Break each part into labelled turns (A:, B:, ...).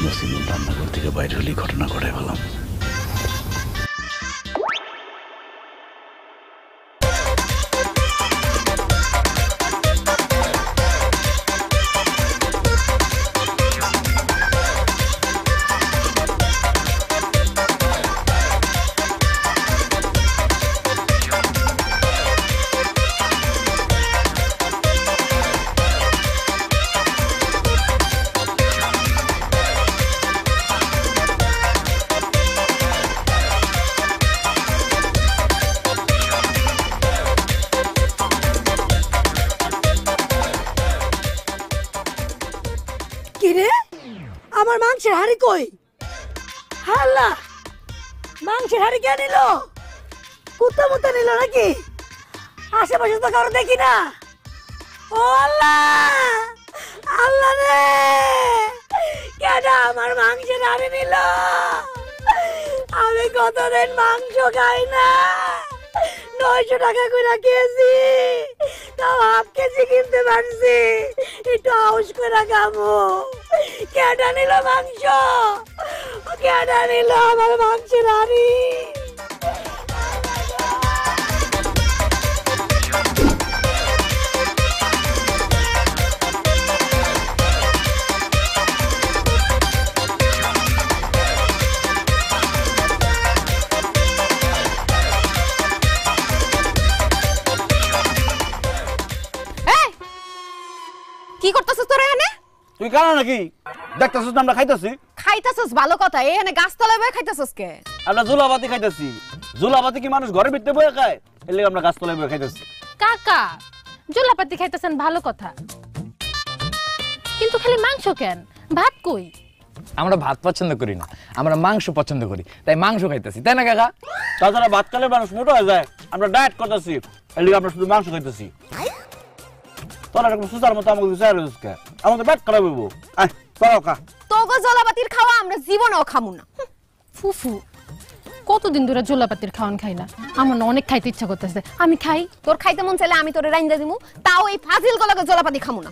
A: নসিমুল রান্নাঘর থেকে বাইরে হলেই ঘটনা ঘটাই পেলাম।
B: কিরে আমার মাংসের হাড়ি কই? হাল্লা মাংসের হাড়ি কে নিল? কুত্তা মুত্তা নিল নাকি? আশেপাশে তো কারো দেখি না। ও আল্লাহ, আল্লাহ রে, কেডা আমার মাংসের হাড়ি নিল? আমি কতদিন মাংস খাই না, 900 টাকা করে কেজি, তাও হাফ কেজি কিনতে পারছি। একটু হাউস করে খাবো। কেডা নিল মাংস? কেডা নিল আমার মাংসের হাড়ি?
C: কি করতেছস তোরা এখানে?
A: তুই কানা নাকি? দেখতেছিস না আমরা খাইতেছি?
C: খাইতেছস ভালো কথা, এখানে গাছতলায় বসে খাইতেছস কে?
A: আমরা জুলাবাতি খাইতেছি। জুলাবাতি কি মানুষ ঘরের ভিতরে বসে খায়? এর লাগি আমরা গাছতলায় বসে খাইতেছি।
D: কাকা জুলাপাতি খাইতেছেন ভালো কথা, কিন্তু খালি মাংস কেন? ভাত কই?
E: আমরা ভাত পছন্দ করি না, আমরা মাংস পছন্দ করি, তাই মাংস খাইতেছি, তাই না কাকা?
A: তাছাড়া ভাত খেলে মানুষ মোটা হয়ে যায়, আমরা ডায়েট করতেছি, এর লাগি আমরা শুধু মাংস খাইতেছি। তোরা এরকম সুতার মতো আমাকে বিচার হচ্ছে, আমাদের ব্যাট করা বলবো। আয় চলো কা।
C: তোগো জলাপাতির খাওয়া আমরা জীবনেও খামু না।
D: ফুফু কতদিন ধরে জুলাপাতির খাওয়ান খাই না, আমার না অনেক খাইতে ইচ্ছা করতেছে, আমি খাই।
C: তোর খাইতে মন চাইলে আমি তোরে রাইন্দা দিমু, তাও এই ফাজিল গলাকে জলাপাতি খামু না।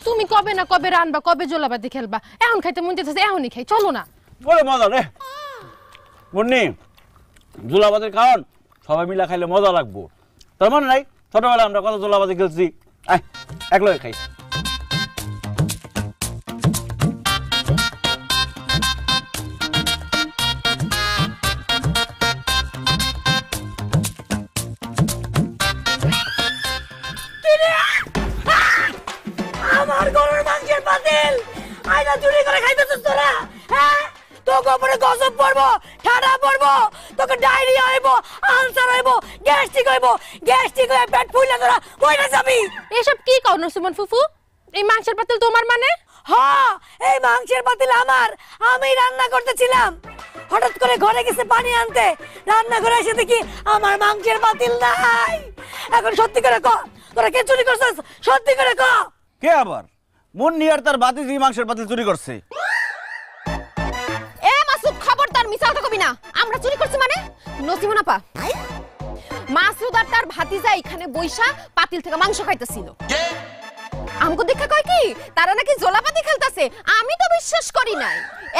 D: তুমি কবে না কবে রানবা, কবে জুলাপাতি খেলবা? এখন খাইতে মন চাইতেছে, এখনই খাই, চলো না।
A: বলে মজা রে মুন্নি, জুলাবাতির খাওয়ান সবাই মিলে খাইলে মজা লাগবো। তার মানে নাই ছোটবেলায় আমরা কত জুলাবাতি খেলছি। আয় একলগে খাই।
B: আমার গরুর মাংসের পাতিল আইনা চুরি করে খাইতেছিস তোরা? হ্যাঁ, তোকে উপরে গজব পড়বো, ঠাডা পড়বো, তোকে ডায়রিয়া হইব, আলসার হইব, গ্যাস্ট্রিক হইব, গ্যাস্ট্রিক হয়ে পেট ফুলে তোরা মইরা যাবি।
D: এসব কি কও নসিমন ফুফু? এই মাংসের পাতিল তোমার মানে?
B: হ্যাঁ, এই মাংসের পাতিল আমার, আমি রান্না করতেছিলাম, হঠাৎ করে ঘরে গেছে পানি আনতে, রান্না করে এসে দেখি আমার মাংসের পাতিল নাই। এখন সত্যি করে ক, তোরা কে চুরি করছিস? সত্যি করে ক।
A: কে আবার? মুন্নি আর তার বাতিজি মাংসের পাতিল চুরি করছে।
C: এ মাসুদ, খবরদার মিছা কথা কবি না। আমরা চুরি করছি মানে? নসিমন আপা, মাসুদ আর তার ভাতিজা এখানে বইসা পাতিল থেকে মাংস খাইতেছিল। আমগো দেখা কয় কি তারা নাকি জলাপাতি খেলতেছে। আমি তো বিশ্বাস করি নাই,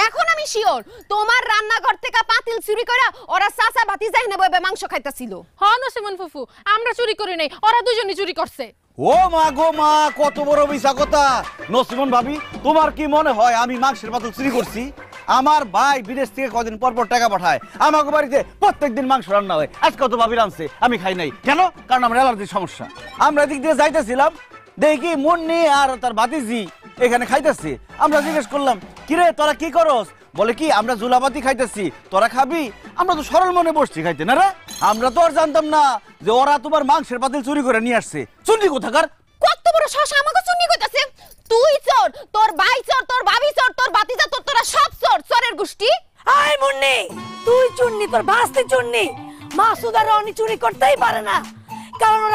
C: এখন আমি শিওর তোমার রান্নাঘর থেকে পাতিল চুরি করে ওরা চাচা ভাতিজা এখানে বইবে মাংস খাইতেছিল।
D: হ নসিমন ফুফু, আমরা চুরি করি নাই, ওরা দুজনই চুরি করছে।
A: ও মা গো মা, কত বড় মিছা কথা! নসিমন ভাবি, তোমার কি মনে হয় আমি মাংসের পাতিল চুরি করছি? আমার ভাই বিদেশ থেকে কদিন পর পর টাকা পাঠায়, আমাকে বাড়িতে প্রত্যেকদিন মাংস রান্না হয়। আজকে তো ভাবি রাঁধছে, আমি খাই নাই। কেন? কারণ আমার অ্যালার্জির সমস্যা। আমরা এদিক দিয়ে যাইতেছিলাম, দেখি মুন্নি আর তার ভাতিজি এখানে খাইতেছে। আমরা জিজ্ঞেস করলাম, কিরে তোরা কি করস? বলে কি আমরা জুলাবাতি খাইতেছি, তোরা খাবি? আমরা তো সরল মনে বসছি খাইতে না রে। আমরা তো আর জানতাম না যে ওরা তোমার মাংসের পাতিল চুরি করে নিয়ে আসছে। চুরি কোথাকার!
C: কত বড় সাহস আমাকে চুরি কইতাছে! তুই চোর, তোর ভাই চোর, তোর ভাবি চোর, তোর ভাতিজা চোর, তোরা সব চোর, চোরের গোষ্ঠী।
B: আয় মুন্নি, তুই চুন্নি, তোর ভাস্তি চুন্নি। মাসুদ আর রনি চুরি করতেই পারে না, কারণ